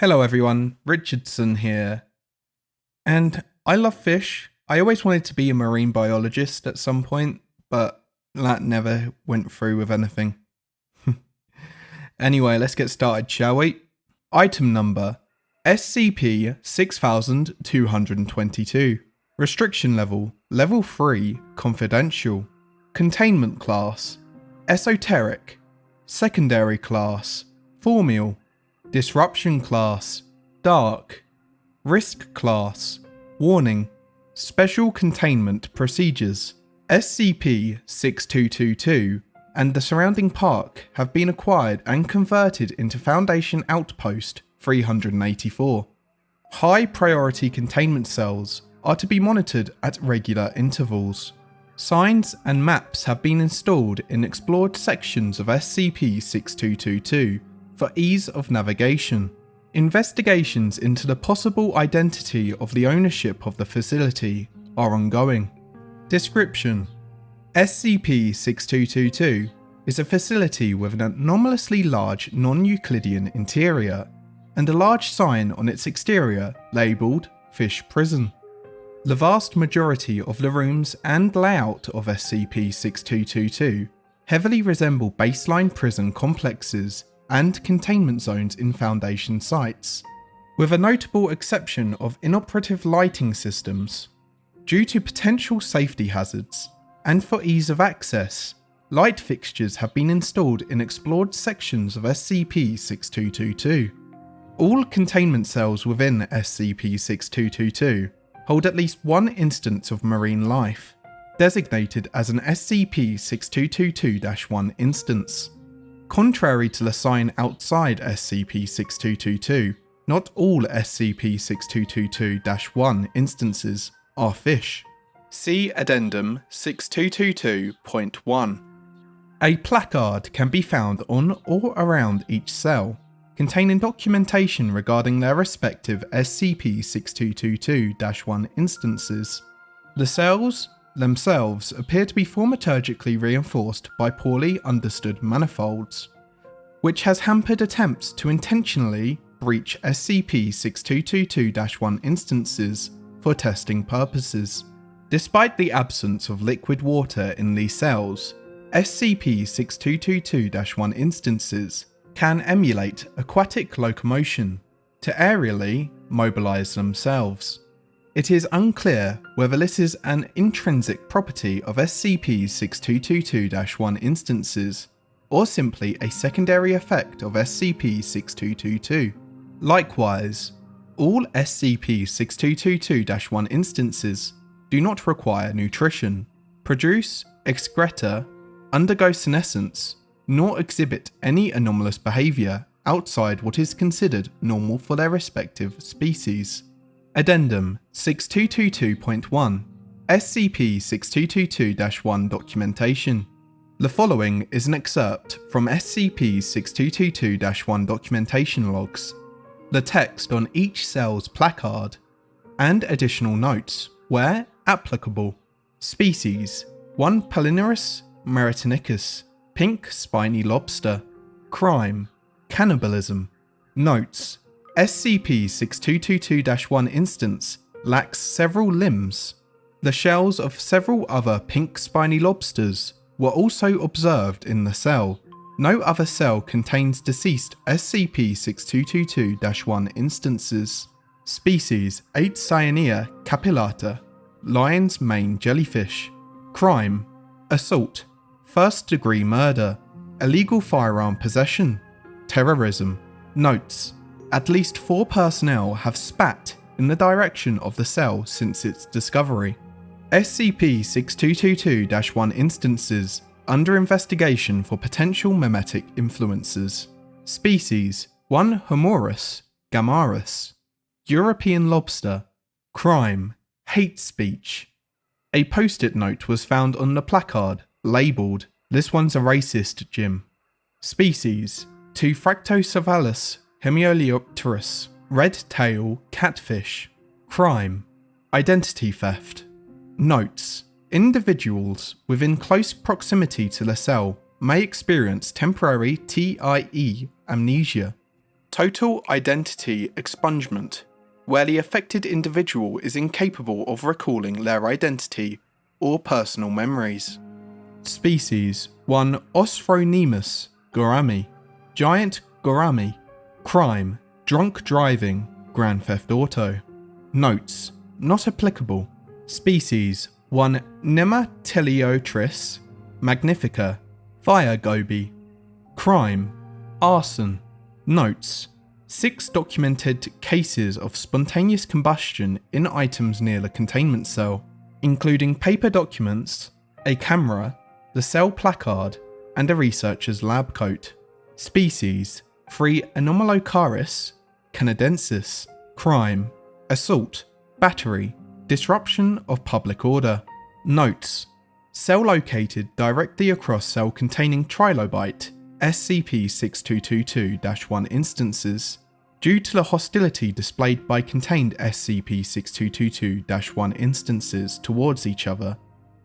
Hello everyone, Richardson here. And I love fish. I always wanted to be a marine biologist at some point, but that never went through with anything. Anyway, let's get started, shall we? Item number SCP-6222. Restriction level, level 3, confidential. Containment class, esoteric. Secondary class, formal. Disruption class, dark. Risk class, warning. Special containment procedures. SCP-6222 and the surrounding park have been acquired and converted into Foundation Outpost 384. High priority containment cells are to be monitored at regular intervals. Signs and maps have been installed in explored sections of SCP-6222 for ease of navigation. Investigations into the possible identity of the ownership of the facility are ongoing. Description: SCP-6222 is a facility with an anomalously large non-Euclidean interior and a large sign on its exterior labelled Fish Prison. The vast majority of the rooms and layout of SCP-6222 heavily resemble baseline prison complexes and containment zones in Foundation sites, with a notable exception of inoperative lighting systems. Due to potential safety hazards, and for ease of access, light fixtures have been installed in explored sections of SCP-6222. All containment cells within SCP-6222 hold at least one instance of marine life, designated as an SCP-6222-1 instance. Contrary to the sign outside SCP-6222, not all SCP-6222-1 instances are fish. See Addendum 6222.1. A placard can be found on or around each cell, containing documentation regarding their respective SCP-6222-1 instances. The cells themselves appear to be thaumaturgically reinforced by poorly understood manifolds, which has hampered attempts to intentionally breach SCP-6222-1 instances for testing purposes. Despite the absence of liquid water in these cells, SCP-6222-1 instances can emulate aquatic locomotion to aerially mobilize themselves. It is unclear whether this is an intrinsic property of SCP-6222-1 instances, or simply a secondary effect of SCP-6222. Likewise, all SCP-6222-1 instances do not require nutrition, produce excreta, undergo senescence, nor exhibit any anomalous behaviour outside what is considered normal for their respective species. Addendum 6222.1 SCP-6222-1 documentation. The following is an excerpt from SCP-6222-1 documentation logs. The text on each cell's placard, and additional notes, where applicable. Species: 1 Palinurus meritinicus, pink spiny lobster. Crime: cannibalism. Notes: SCP-6222-1 instance lacks several limbs. The shells of several other pink spiny lobsters were also observed in the cell. No other cell contains deceased SCP-6222-1 instances. Species: 8 Cyanea capillata, lion's mane jellyfish. Crime: assault, first-degree murder, illegal firearm possession, terrorism. Notes: at least 4 personnel have spat in the direction of the cell since its discovery. SCP-6222-1 instances under investigation for potential memetic influences. Species: 1 Homorus gammarus, European lobster. Crime: hate speech. A post-it note was found on the placard, labelled, "This one's a racist, Jim." Species: 2 Fractocephalus hemialeopterus, red-tail catfish. Crime: identity theft. Notes: individuals within close proximity to the cell may experience temporary TIE amnesia. Total identity expungement, where the affected individual is incapable of recalling their identity or personal memories. Species 1 Ostphronemus gourami, giant gourami. Crime, drunk driving, Grand Theft Auto. Notes, not applicable. Species 1 Nemateliotis magnifica, fire goby. Crime, arson. Notes, 6 documented cases of spontaneous combustion in items near the containment cell, including paper documents, a camera, the cell placard, and a researcher's lab coat. Species 3 Anomalocaris canadensis. Crime, assault, battery, disruption of public order. Notes, cell located directly across cell containing trilobite SCP-6222-1 instances. Due to the hostility displayed by contained SCP-6222-1 instances towards each other,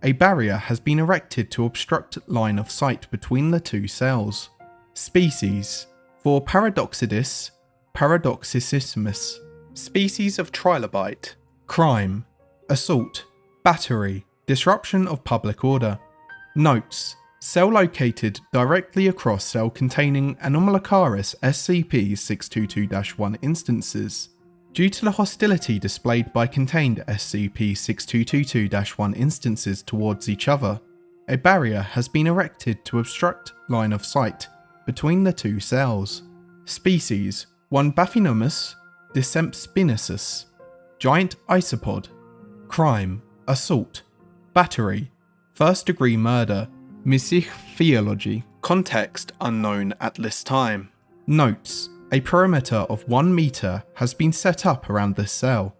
a barrier has been erected to obstruct line of sight between the two cells. Species 4 Paradoxidis paradoxissimus. Species of trilobite. Crime, assault, battery, disruption of public order. Notes, cell located directly across cell containing Anomalocaris SCP-622-1 instances. Due to the hostility displayed by contained SCP-6222-1 instances towards each other, a barrier has been erected to obstruct line of sight between the two cells. Species 1 Baphinomus decempspinosus, giant isopod. Crime, assault, battery, first-degree murder, theology. Context unknown at this time. Notes, a perimeter of 1 meter has been set up around this cell.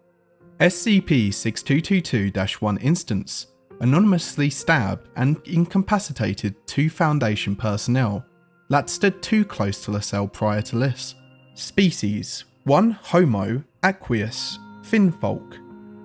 SCP-6222-1 instance anonymously stabbed and incapacitated 2 Foundation personnel that stood too close to the cell prior to this. Species 1 Homo aqueous finfolk.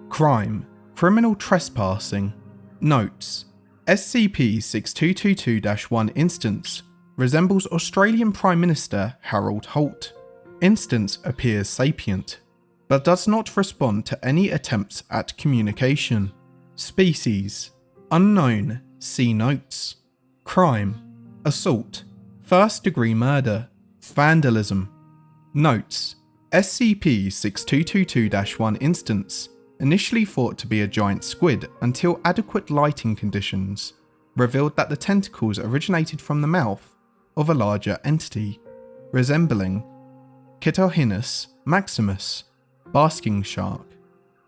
Crime, criminal trespassing. Notes, SCP-6222-1 instance resembles Australian Prime Minister Harold Holt. Instance appears sapient, but does not respond to any attempts at communication. Species unknown, see notes. Crime, assault, first-degree murder, vandalism. Notes, SCP-6222-1 instance initially thought to be a giant squid until adequate lighting conditions revealed that the tentacles originated from the mouth of a larger entity, resembling Chitohinus maximus, basking shark.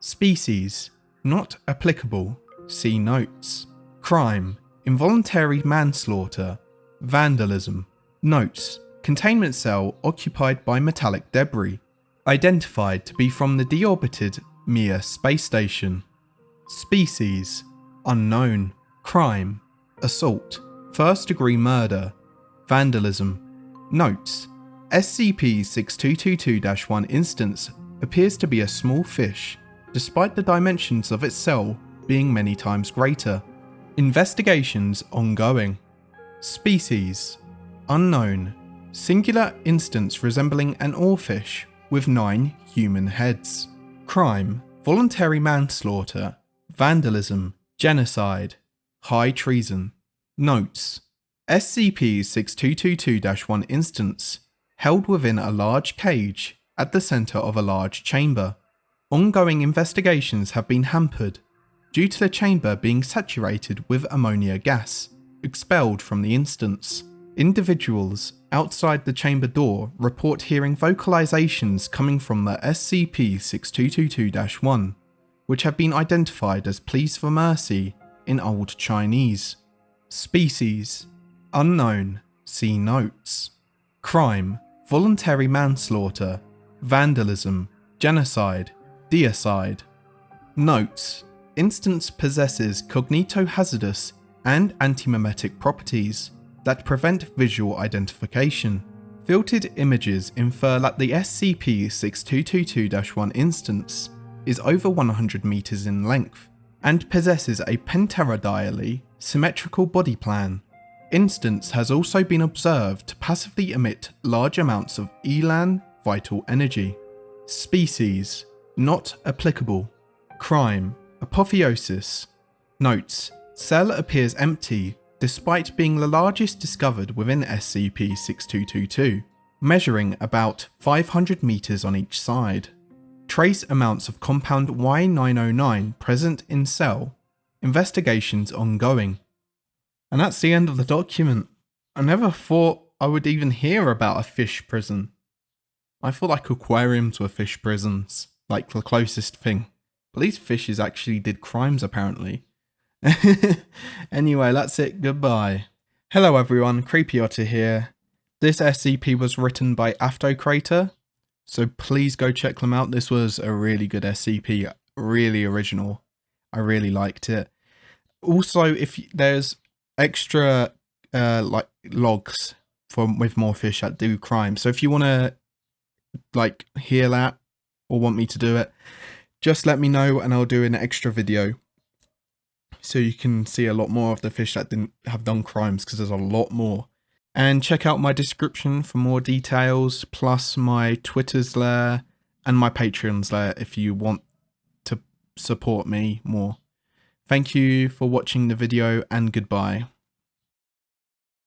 Species not applicable, see notes. Crime, involuntary manslaughter, vandalism. Notes, containment cell occupied by metallic debris, identified to be from the deorbited Mir space station. Species unknown. Crime, assault, first-degree murder, vandalism. Notes, SCP-6222-1 instance appears to be a small fish, despite the dimensions of its cell being many times greater. Investigations ongoing. Species unknown. Singular instance resembling an oarfish with 9 human heads. Crime, voluntary manslaughter, vandalism, genocide, high treason. Notes, SCP-6222-1 instance held within a large cage at the centre of a large chamber. Ongoing investigations have been hampered due to the chamber being saturated with ammonia gas expelled from the instance. Individuals outside the chamber door report hearing vocalizations coming from the SCP-6222-1, which have been identified as pleas for mercy in Old Chinese. Species unknown, see notes. Crime, voluntary manslaughter, vandalism, genocide, deicide. Notes, instance possesses cognitohazardous and antimemetic properties that prevent visual identification. Filtered images infer that the SCP-6222-1 instance is over 100 meters in length and possesses a pentaradially symmetrical body plan. Instance has also been observed to passively emit large amounts of elan vital energy. Species, not applicable. Crime, apotheosis. Notes, cell appears empty despite being the largest discovered within SCP-6222, measuring about 500 meters on each side. Trace amounts of compound Y909 present in cell. Investigations ongoing. And that's the end of the document. I never thought I would even hear about a fish prison. I thought like aquariums were fish prisons, like the closest thing. But these fishes actually did crimes apparently. Anyway, that's it, goodbye. Hello everyone, Creepy Otter here. This SCP was written by Aftokrator, so please go check them out. This was a really good SCP, really original. I really liked it. Also, if there's extra like logs with more fish that do crime, so if you want to like hear that or want me to do it, just let me know and I'll do an extra video so you can see a lot more of the fish that didn't have done crimes, because there's a lot more. And check out my description for more details, plus my Twitter's there and my Patreon's there if you want to support me more. Thank you for watching the video and goodbye.